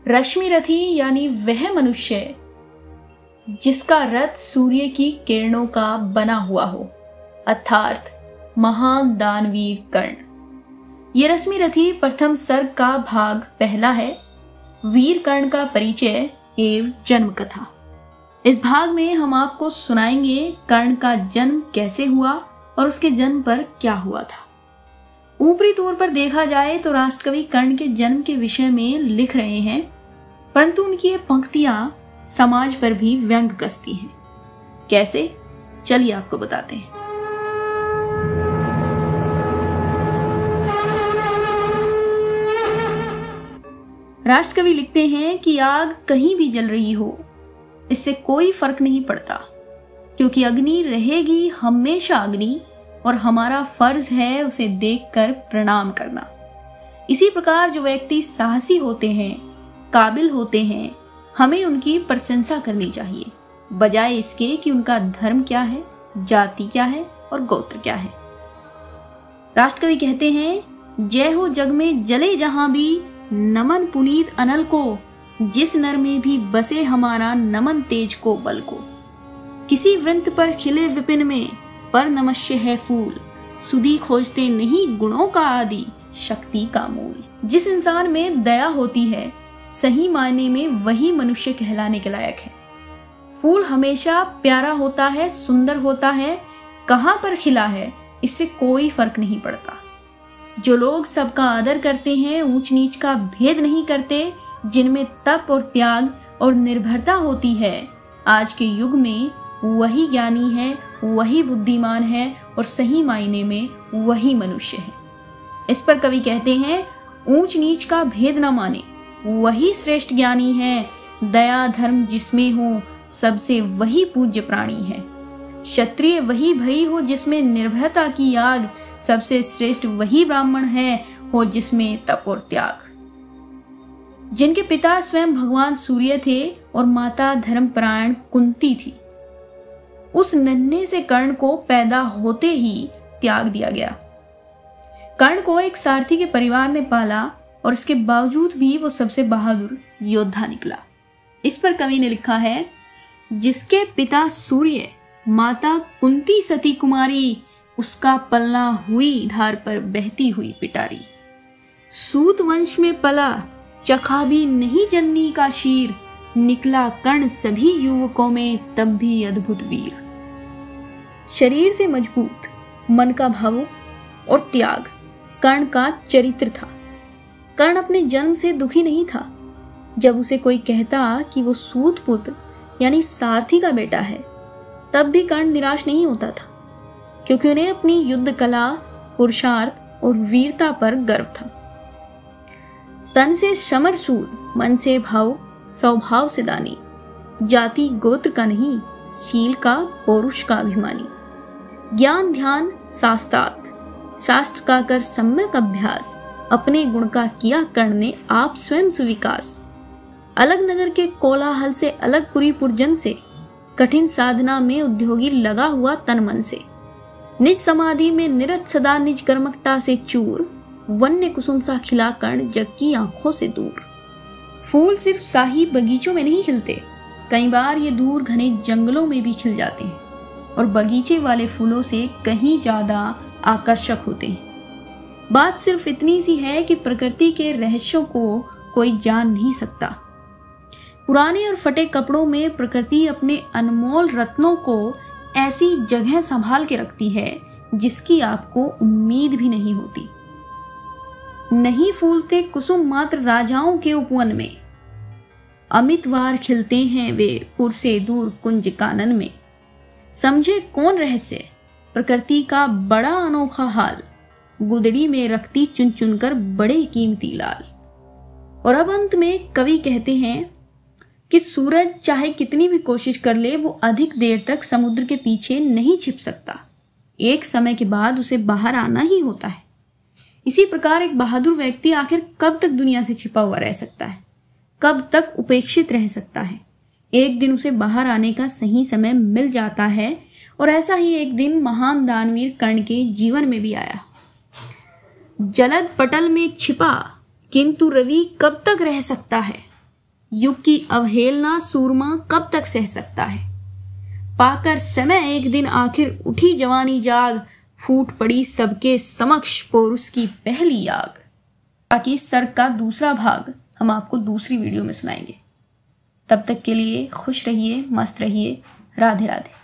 रश्मि रथी यानी वह मनुष्य जिसका रथ सूर्य की किरणों का बना हुआ हो, अर्थात महान दानवीर कर्ण। ये रश्मि रथी प्रथम सर्ग का भाग पहला है। वीर कर्ण का परिचय एवं जन्म कथा। इस भाग में हम आपको सुनाएंगे कर्ण का जन्म कैसे हुआ और उसके जन्म पर क्या हुआ था। ऊपरी तौर पर देखा जाए तो राष्ट्रकवि कर्ण के जन्म के विषय में लिख रहे हैं, परंतु उनकी ये पंक्तियां समाज पर भी व्यंग कसती हैं। कैसे, चलिए आपको बताते हैं। राष्ट्रकवि लिखते हैं कि आग कहीं भी जल रही हो, इससे कोई फर्क नहीं पड़ता, क्योंकि अग्नि रहेगी हमेशा अग्नि और हमारा फर्ज है उसे देखकर प्रणाम करना। इसी प्रकार जो व्यक्ति साहसी होते हैं, काबिल होते हैं, हमें उनकी प्रशंसा करनी चाहिए, बजाय इसके कि उनका धर्म क्या है, जाति क्या है और गोत्र क्या है। राष्ट्रकवि कहते हैं, जय हो जग में जले जहां भी, नमन पुनीत अनल को, जिस नर में भी बसे हमारा, नमन तेज को बल को। किसी वृंत पर खिले विपिन में, पर नमस्य है फूल, सुधी खोजते नहीं गुणों का आदि, शक्ति का मूल। जिस इंसान में दया होती है, सही मायने में वही मनुष्य कहलाने के लायक है। फूल हमेशा प्यारा होता है, सुंदर होता है, कहां पर खिला है इससे कोई फर्क नहीं पड़ता। जो लोग सबका आदर करते हैं, ऊंच नीच का भेद नहीं करते, जिनमें तप और त्याग और निर्भरता होती है, आज के युग में वही ज्ञानी है, वही बुद्धिमान है और सही मायने में वही मनुष्य है। इस पर कवि कहते हैं, ऊंच नीच का भेद न माने, वही श्रेष्ठ ज्ञानी है। दया धर्म जिसमें हो, सबसे वही पूज्य प्राणी है। क्षत्रिय वही भरी हो जिसमें निर्भयता की आग, सबसे श्रेष्ठ वही ब्राह्मण है हो जिसमें तप और त्याग। जिनके पिता स्वयं भगवान सूर्य थे और माता धर्मपरायण कुंती थी, उस नन्हे से कर्ण को पैदा होते ही त्याग दिया गया। कर्ण को एक सारथी के परिवार ने पाला और इसके बावजूद भी वो सबसे बहादुर योद्धा निकला। इस पर कवि ने लिखा है, जिसके पिता सूर्य, माता कुंती सती कुमारी, उसका पलना हुई धार पर बहती हुई पिटारी। सूत वंश में पला, चखा भी नहीं जननी का शीर, निकला कर्ण सभी युवकों में तब भी अद्भुत वीर। शरीर से मजबूत, मन का भावुक और त्याग कर्ण का चरित्र था। कर्ण अपने जन्म से दुखी नहीं था। जब उसे कोई कहता कि वो सूत पुत्र यानी सारथी का बेटा है, तब भी कर्ण निराश नहीं होता था, क्योंकि उन्हें अपनी युद्ध कला, पुरुषार्थ और वीरता पर गर्व था। तन से समरसूर, मन से भाव, स्वभाव से दानी, जाति गोत्र का नहीं, शील का, पौरुष का अभिमानी। ज्ञान ध्यान शास्त्रार्थ, शास्त्र का कर सम्यक अभ्यास, अपने गुण का किया कर्ण ने आप स्वयं सुविकास। अलग नगर के कोलाहल से, अलग पुरी पुरजन से, कठिन साधना में उद्योगी लगा हुआ तन मन से। निज समाधि में निरत सदा निज कर्मठता से चूर, वन्य कुसुम सा खिला कर्ण जग की आंखों से दूर। फूल सिर्फ शाही बगीचों में नहीं खिलते, कई बार ये दूर घने जंगलों में भी खिल जाते हैं और बगीचे वाले फूलों से कहीं ज्यादा आकर्षक होते हैं। बात सिर्फ इतनी सी है कि प्रकृति के रहस्यों को कोई जान नहीं सकता। पुराने और फटे कपड़ों में प्रकृति अपने अनमोल रत्नों को ऐसी जगह संभाल के रखती है जिसकी आपको उम्मीद भी नहीं होती। नहीं फूलते कुसुम मात्र राजाओं के उपवन में, अमितवार खिलते हैं वे पुर से दूर कुंज कानन में। समझे कौन रहस्य, प्रकृति का बड़ा अनोखा हाल, गुदड़ी में रखती चुन चुन कर बड़े कीमती लाल। और अब अंत में कवि कहते हैं कि सूरज चाहे कितनी भी कोशिश कर ले, वो अधिक देर तक समुद्र के पीछे नहीं छिप सकता। एक समय के बाद उसे बाहर आना ही होता है। इसी प्रकार एक बहादुर व्यक्ति आखिर कब तक दुनिया से छिपा हुआ रह सकता है, कब तक उपेक्षित रह सकता है। एक दिन उसे बाहर आने का सही समय मिल जाता है, और ऐसा ही एक दिन महान दानवीर कर्ण के जीवन में भी आया। जलद पटल में छिपा, किंतु रवि कब तक रह सकता है। युग की अवहेलना सूरमा कब तक सह सकता है। पाकर समय एक दिन आखिर उठी जवानी जाग, फूट पड़ी सबके समक्ष पौरुष की पहली आग। बाकी सर्ग का दूसरा भाग हम आपको दूसरी वीडियो में सुनाएंगे। तब तक के लिए खुश रहिए, मस्त रहिए। राधे राधे।